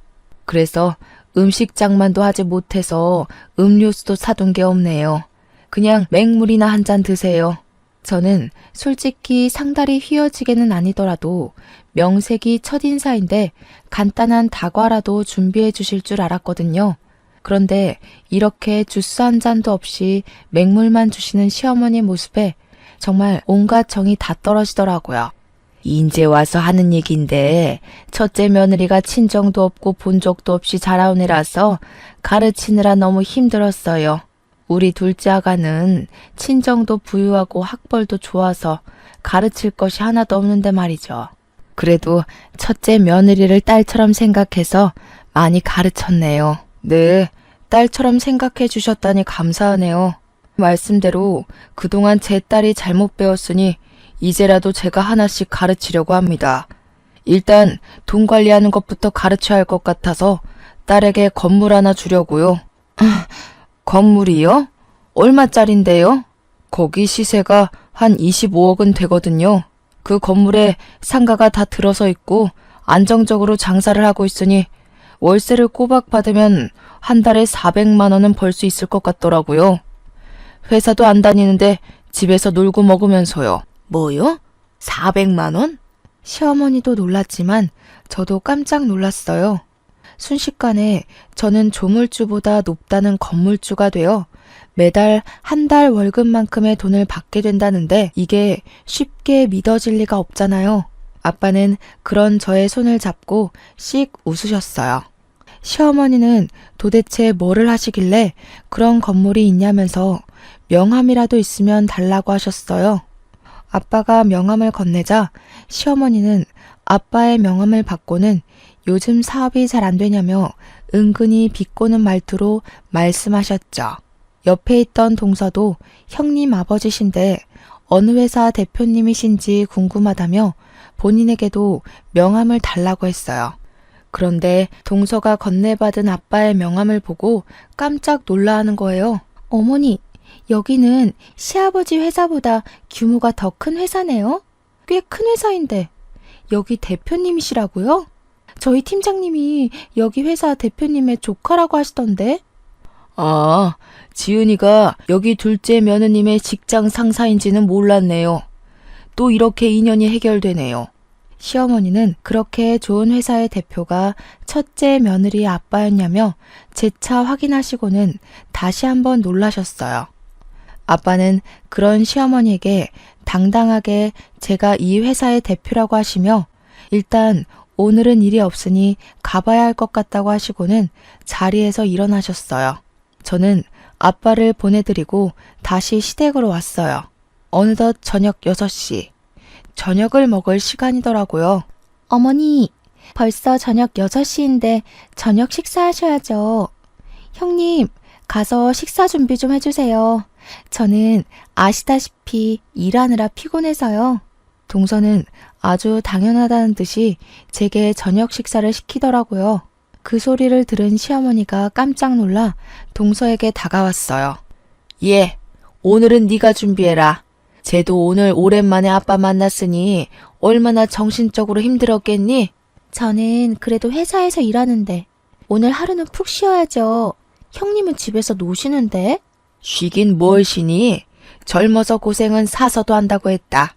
그래서 음식장만도 하지 못해서 음료수도 사둔 게 없네요. 그냥 맹물이나 한 잔 드세요. 저는 솔직히 상다리 휘어지게는 아니더라도 명색이 첫인사인데 간단한 다과라도 준비해 주실 줄 알았거든요. 그런데 이렇게 주스 한 잔도 없이 맹물만 주시는 시어머니 모습에 정말 온갖 정이 다 떨어지더라고요. 인제 와서 하는 얘긴데 첫째 며느리가 친정도 없고 본 적도 없이 자라온 애라서 가르치느라 너무 힘들었어요. 우리 둘째 아가는 친정도 부유하고 학벌도 좋아서 가르칠 것이 하나도 없는데 말이죠. 그래도 첫째 며느리를 딸처럼 생각해서 많이 가르쳤네요. 네, 딸처럼 생각해 주셨다니 감사하네요. 말씀대로 그동안 제 딸이 잘못 배웠으니 이제라도 제가 하나씩 가르치려고 합니다. 일단 돈 관리하는 것부터 가르쳐야 할 것 같아서 딸에게 건물 하나 주려고요. 건물이요? 얼마짜린데요? 거기 시세가 한 25억은 되거든요. 그 건물에 상가가 다 들어서 있고 안정적으로 장사를 하고 있으니 월세를 꼬박 받으면 한 달에 400만 원은 벌 수 있을 것 같더라고요. 회사도 안 다니는데 집에서 놀고 먹으면서요. 뭐요? 400만 원? 시어머니도 놀랐지만 저도 깜짝 놀랐어요. 순식간에 저는 조물주보다 높다는 건물주가 되어 매달 한 달 월급만큼의 돈을 받게 된다는데 이게 쉽게 믿어질 리가 없잖아요. 아빠는 그런 저의 손을 잡고 씩 웃으셨어요. 시어머니는 도대체 뭐를 하시길래 그런 건물이 있냐면서 명함이라도 있으면 달라고 하셨어요. 아빠가 명함을 건네자 시어머니는 아빠의 명함을 받고는 요즘 사업이 잘 안 되냐며 은근히 비꼬는 말투로 말씀하셨죠. 옆에 있던 동서도 형님 아버지신데 어느 회사 대표님이신지 궁금하다며 본인에게도 명함을 달라고 했어요. 그런데 동서가 건네받은 아빠의 명함을 보고 깜짝 놀라하는 거예요. 어머니, 여기는 시아버지 회사보다 규모가 더 큰 회사네요? 꽤 큰 회사인데 여기 대표님이시라고요? 저희 팀장님이 여기 회사 대표님의 조카라고 하시던데. 아, 지은이가 여기 둘째 며느님의 직장 상사인지는 몰랐네요. 또 이렇게 인연이 해결되네요. 시어머니는 그렇게 좋은 회사의 대표가 첫째 며느리의 아빠였냐며 재차 확인하시고는 다시 한번 놀라셨어요. 아빠는 그런 시어머니에게 당당하게 제가 이 회사의 대표라고 하시며 일단 오늘은 일이 없으니 가봐야 할 것 같다고 하시고는 자리에서 일어나셨어요. 저는 아빠를 보내드리고 다시 시댁으로 왔어요. 어느덧 저녁 6시. 저녁을 먹을 시간이더라고요. 어머니, 벌써 저녁 6시인데 저녁 식사하셔야죠. 형님, 가서 식사 준비 좀 해주세요. 저는 아시다시피 일하느라 피곤해서요. 동서는 아주 당연하다는 듯이 제게 저녁 식사를 시키더라고요. 그 소리를 들은 시어머니가 깜짝 놀라 동서에게 다가왔어요. 예, 오늘은 네가 준비해라. 쟤도 오늘 오랜만에 아빠 만났으니 얼마나 정신적으로 힘들었겠니? 저는 그래도 회사에서 일하는데 오늘 하루는 푹 쉬어야죠. 형님은 집에서 노시는데? 쉬긴 뭘 쉬니? 젊어서 고생은 사서도 한다고 했다.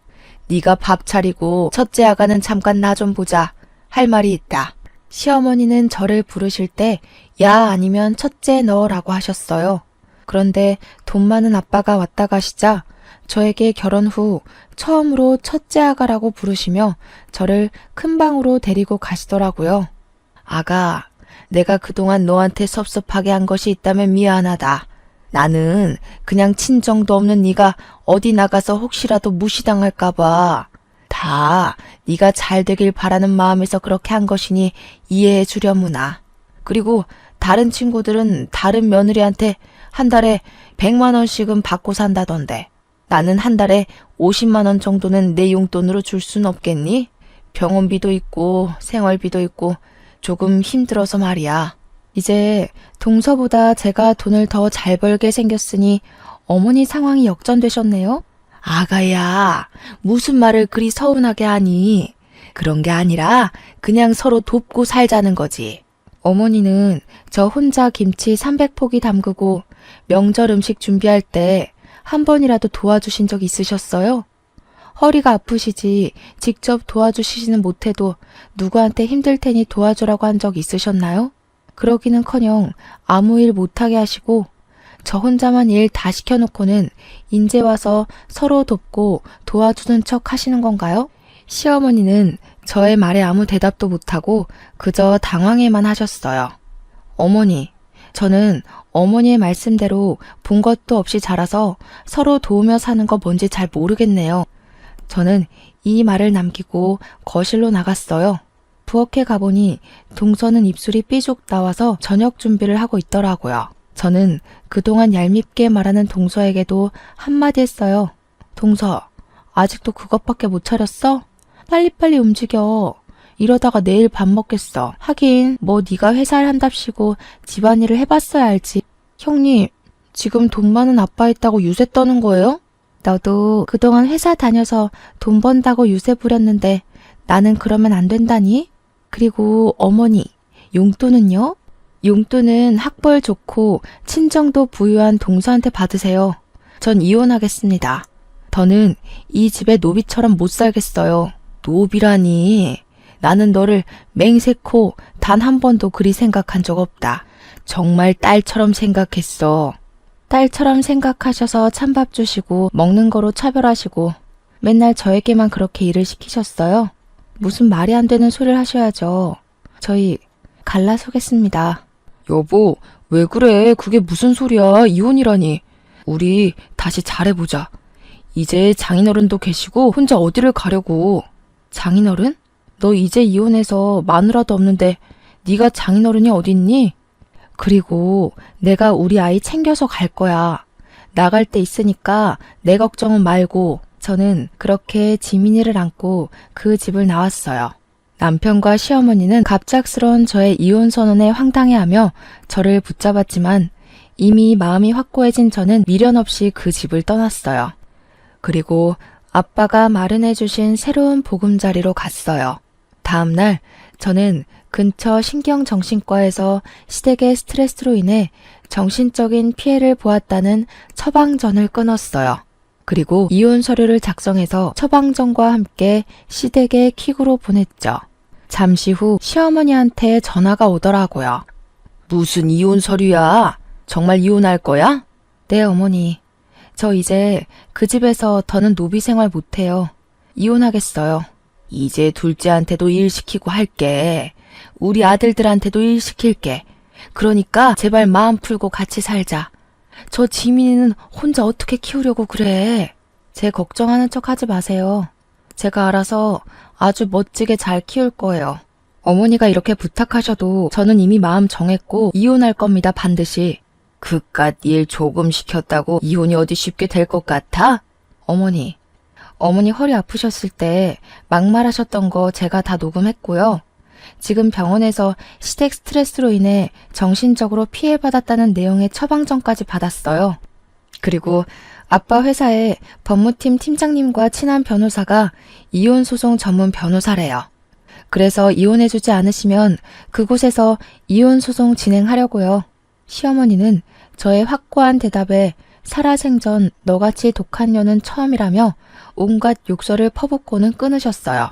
네가 밥 차리고 첫째 아가는 잠깐 나 좀 보자. 할 말이 있다. 시어머니는 저를 부르실 때 야 아니면 첫째 너라고 하셨어요. 그런데 돈 많은 아빠가 왔다 가시자 저에게 결혼 후 처음으로 첫째 아가라고 부르시며 저를 큰 방으로 데리고 가시더라고요. 아가, 내가 그동안 너한테 섭섭하게 한 것이 있다면 미안하다. 나는 그냥 친정도 없는 네가 어디 나가서 혹시라도 무시당할까 봐. 다 네가 잘 되길 바라는 마음에서 그렇게 한 것이니 이해해 주려무나. 그리고 다른 친구들은 다른 며느리한테 한 달에 100만 원씩은 받고 산다던데 나는 한 달에 50만 원 정도는 내 용돈으로 줄 순 없겠니? 병원비도 있고 생활비도 있고 조금 힘들어서 말이야. 이제 동서보다 제가 돈을 더 잘 벌게 생겼으니 어머니 상황이 역전되셨네요. 아가야, 무슨 말을 그리 서운하게 하니? 그런 게 아니라 그냥 서로 돕고 살자는 거지. 어머니는 저 혼자 김치 300포기 담그고 명절 음식 준비할 때 한 번이라도 도와주신 적 있으셨어요? 허리가 아프시지 직접 도와주시지는 못해도 누구한테 힘들 테니 도와주라고 한 적 있으셨나요? 그러기는커녕 아무 일 못하게 하시고 저 혼자만 일 다 시켜놓고는 인제 와서 서로 돕고 도와주는 척 하시는 건가요? 시어머니는 저의 말에 아무 대답도 못하고 그저 당황해만 하셨어요. 어머니, 저는 어머니의 말씀대로 본 것도 없이 자라서 서로 도우며 사는 거 뭔지 잘 모르겠네요. 저는 이 말을 남기고 거실로 나갔어요. 부엌에 가보니 동서는 입술이 삐죽 나와서 저녁 준비를 하고 있더라고요. 저는 그동안 얄밉게 말하는 동서에게도 한마디 했어요. 동서, 아직도 그것밖에 못 차렸어? 빨리빨리 움직여. 이러다가 내일 밥 먹겠어. 하긴 뭐 네가 회사를 한답시고 집안일을 해봤어야 알지. 형님, 지금 돈 많은 아빠 있다고 유세 떠는 거예요? 너도 그동안 회사 다녀서 돈 번다고 유세 부렸는데 나는 그러면 안 된다니? 그리고 어머니, 용돈은요? 용돈은 학벌 좋고 친정도 부유한 동서한테 받으세요. 전 이혼하겠습니다. 더는 이 집에 노비처럼 못 살겠어요. 노비라니. 나는 너를 맹세코 단 한 번도 그리 생각한 적 없다. 정말 딸처럼 생각했어. 딸처럼 생각하셔서 찬밥 주시고 먹는 거로 차별하시고 맨날 저에게만 그렇게 일을 시키셨어요. 무슨 말이 안 되는 소리를 하셔야죠. 저희 갈라서겠습니다. 여보, 왜 그래? 그게 무슨 소리야? 이혼이라니. 우리 다시 잘해보자. 이제 장인어른도 계시고 혼자 어디를 가려고. 장인어른? 너 이제 이혼해서 마누라도 없는데 네가 장인어른이 어딨니? 그리고 내가 우리 아이 챙겨서 갈 거야. 나갈 때 있으니까 내 걱정은 말고. 저는 그렇게 지민이를 안고 그 집을 나왔어요. 남편과 시어머니는 갑작스러운 저의 이혼 선언에 황당해하며 저를 붙잡았지만 이미 마음이 확고해진 저는 미련 없이 그 집을 떠났어요. 그리고 아빠가 마련해 주신 새로운 보금자리로 갔어요. 다음 날 저는 근처 신경정신과에서 시댁의 스트레스로 인해 정신적인 피해를 보았다는 처방전을 끊었어요. 그리고 이혼 서류를 작성해서 처방전과 함께 시댁에 퀵으로 보냈죠. 잠시 후 시어머니한테 전화가 오더라고요. 무슨 이혼 서류야? 정말 이혼할 거야? 네, 어머니. 저 이제 그 집에서 더는 노비 생활 못해요. 이혼하겠어요. 이제 둘째한테도 일 시키고 할게. 우리 아들들한테도 일 시킬게. 그러니까 제발 마음 풀고 같이 살자. 저 지민이는 혼자 어떻게 키우려고 그래. 제 걱정하는 척 하지 마세요. 제가 알아서 아주 멋지게 잘 키울 거예요. 어머니가 이렇게 부탁하셔도 저는 이미 마음 정했고 이혼할 겁니다, 반드시. 그깟 일 조금 시켰다고 이혼이 어디 쉽게 될 것 같아? 어머니 허리 아프셨을 때 막말하셨던 거 제가 다 녹음했고요. 지금 병원에서 시댁 스트레스로 인해 정신적으로 피해받았다는 내용의 처방전까지 받았어요. 그리고 아빠 회사에 법무팀 팀장님과 친한 변호사가 이혼소송 전문 변호사래요. 그래서 이혼해주지 않으시면 그곳에서 이혼소송 진행하려고요. 시어머니는 저의 확고한 대답에 살아생전 너같이 독한 년은 처음이라며 온갖 욕설을 퍼붓고는 끊으셨어요.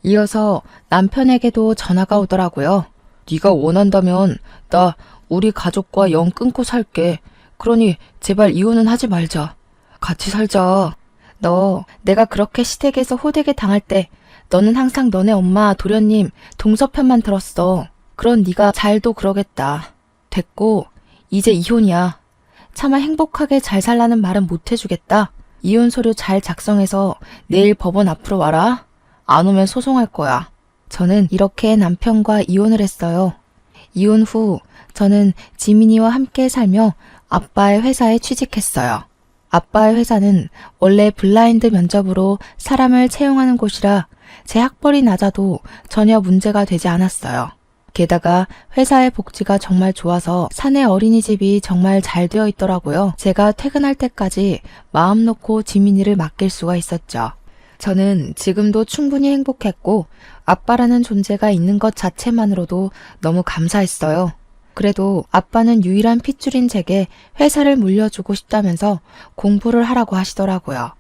이어서 남편에게도 전화가 오더라고요. 네가 원한다면 나 우리 가족과 영 끊고 살게. 그러니 제발 이혼은 하지 말자. 같이 살자. 너 내가 그렇게 시댁에서 호되게 당할 때 너는 항상 너네 엄마 도련님 동서 편만 들었어. 그런 네가 잘도 그러겠다. 됐고 이제 이혼이야. 차마 행복하게 잘 살라는 말은 못 해주겠다. 이혼 서류 잘 작성해서 내일 법원 앞으로 와라. 안 오면 소송할 거야. 저는 이렇게 남편과 이혼을 했어요. 이혼 후 저는 지민이와 함께 살며 아빠의 회사에 취직했어요. 아빠의 회사는 원래 블라인드 면접으로 사람을 채용하는 곳이라 제 학벌이 낮아도 전혀 문제가 되지 않았어요. 게다가 회사의 복지가 정말 좋아서 사내 어린이집이 정말 잘 되어 있더라고요. 제가 퇴근할 때까지 마음 놓고 지민이를 맡길 수가 있었죠. 저는 지금도 충분히 행복했고 아빠라는 존재가 있는 것 자체만으로도 너무 감사했어요. 그래도 아빠는 유일한 핏줄인 제게 회사를 물려주고 싶다면서 공부를 하라고 하시더라고요.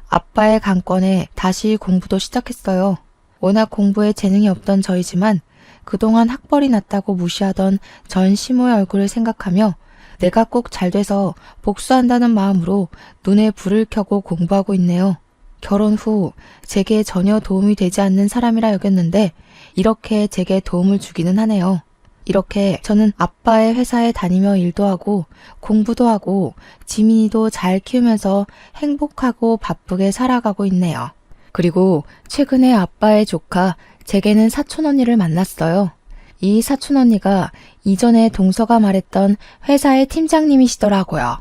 아빠의 강권에 다시 공부도 시작했어요. 워낙 공부에 재능이 없던 저이지만 그동안 학벌이 낮다고 무시하던 전 시모의 얼굴을 생각하며 내가 꼭 잘 돼서 복수한다는 마음으로 눈에 불을 켜고 공부하고 있네요. 결혼 후 제게 전혀 도움이 되지 않는 사람이라 여겼는데 이렇게 제게 도움을 주기는 하네요. 이렇게 저는 아빠의 회사에 다니며 일도 하고 공부도 하고 지민이도 잘 키우면서 행복하고 바쁘게 살아가고 있네요. 그리고 최근에 아빠의 조카 제게는 사촌 언니를 만났어요. 이 사촌 언니가 이전에 동서가 말했던 회사의 팀장님이시더라고요.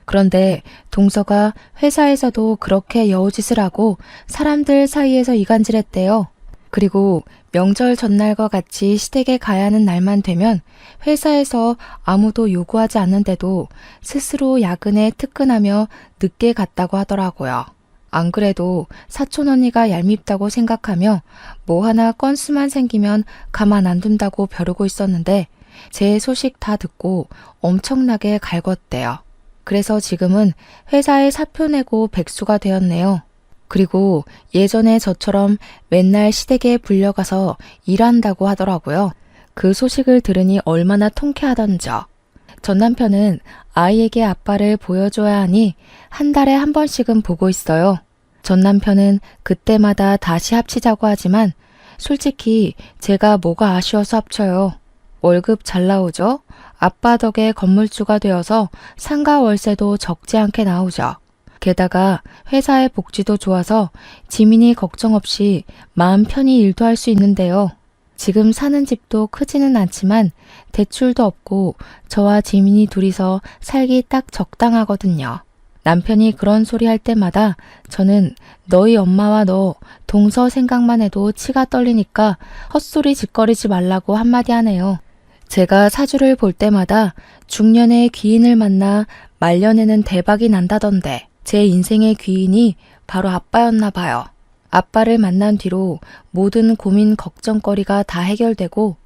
그런데 동서가 회사에서도 그렇게 여우짓을 하고 사람들 사이에서 이간질했대요. 그리고 명절 전날과 같이 시댁에 가야 하는 날만 되면 회사에서 아무도 요구하지 않는데도 스스로 야근에 특근하며 늦게 갔다고 하더라고요. 안 그래도 사촌 언니가 얄밉다고 생각하며 뭐 하나 건수만 생기면 가만 안 둔다고 벼르고 있었는데 제 소식 다 듣고 엄청나게 갈궜대요. 그래서 지금은 회사에 사표 내고 백수가 되었네요. 그리고 예전에 저처럼 맨날 시댁에 불려가서 일한다고 하더라고요. 그 소식을 들으니 얼마나 통쾌하던지요. 전 남편은 아이에게 아빠를 보여줘야 하니 한 달에 한 번씩은 보고 있어요. 전 남편은 그때마다 다시 합치자고 하지만 솔직히 제가 뭐가 아쉬워서 합쳐요. 월급 잘 나오죠? 아빠 덕에 건물주가 되어서 상가 월세도 적지 않게 나오죠. 게다가 회사의 복지도 좋아서 지민이 걱정 없이 마음 편히 일도 할 수 있는데요. 지금 사는 집도 크지는 않지만 대출도 없고 저와 지민이 둘이서 살기 딱 적당하거든요. 남편이 그런 소리 할 때마다 저는 너희 엄마와 너 동서 생각만 해도 치가 떨리니까 헛소리 짓거리지 말라고 한마디 하네요. 제가 사주를 볼 때마다 중년의 귀인을 만나 말년에는 대박이 난다던데 제 인생의 귀인이 바로 아빠였나 봐요. 아빠를 만난 뒤로 모든 고민 걱정거리가 다 해결되고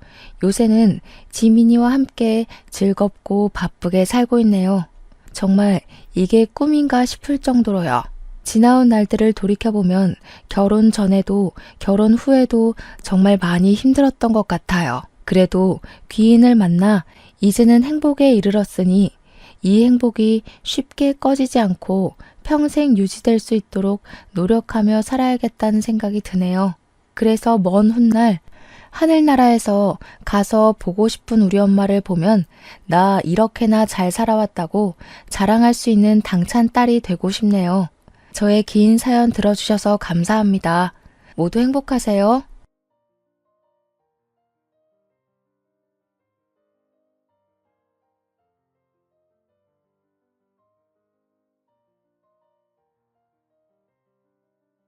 요새는 지민이와 함께 즐겁고 바쁘게 살고 있네요. 정말 이게 꿈인가 싶을 정도로요. 지나온 날들을 돌이켜보면 결혼 전에도 결혼 후에도 정말 많이 힘들었던 것 같아요. 그래도 귀인을 만나 이제는 행복에 이르렀으니 이 행복이 쉽게 꺼지지 않고 평생 유지될 수 있도록 노력하며 살아야겠다는 생각이 드네요. 그래서 먼 훗날 하늘나라에서 가서 보고 싶은 우리 엄마를 보면 나 이렇게나 잘 살아왔다고 자랑할 수 있는 당찬 딸이 되고 싶네요. 저의 긴 사연 들어주셔서 감사합니다. 모두 행복하세요.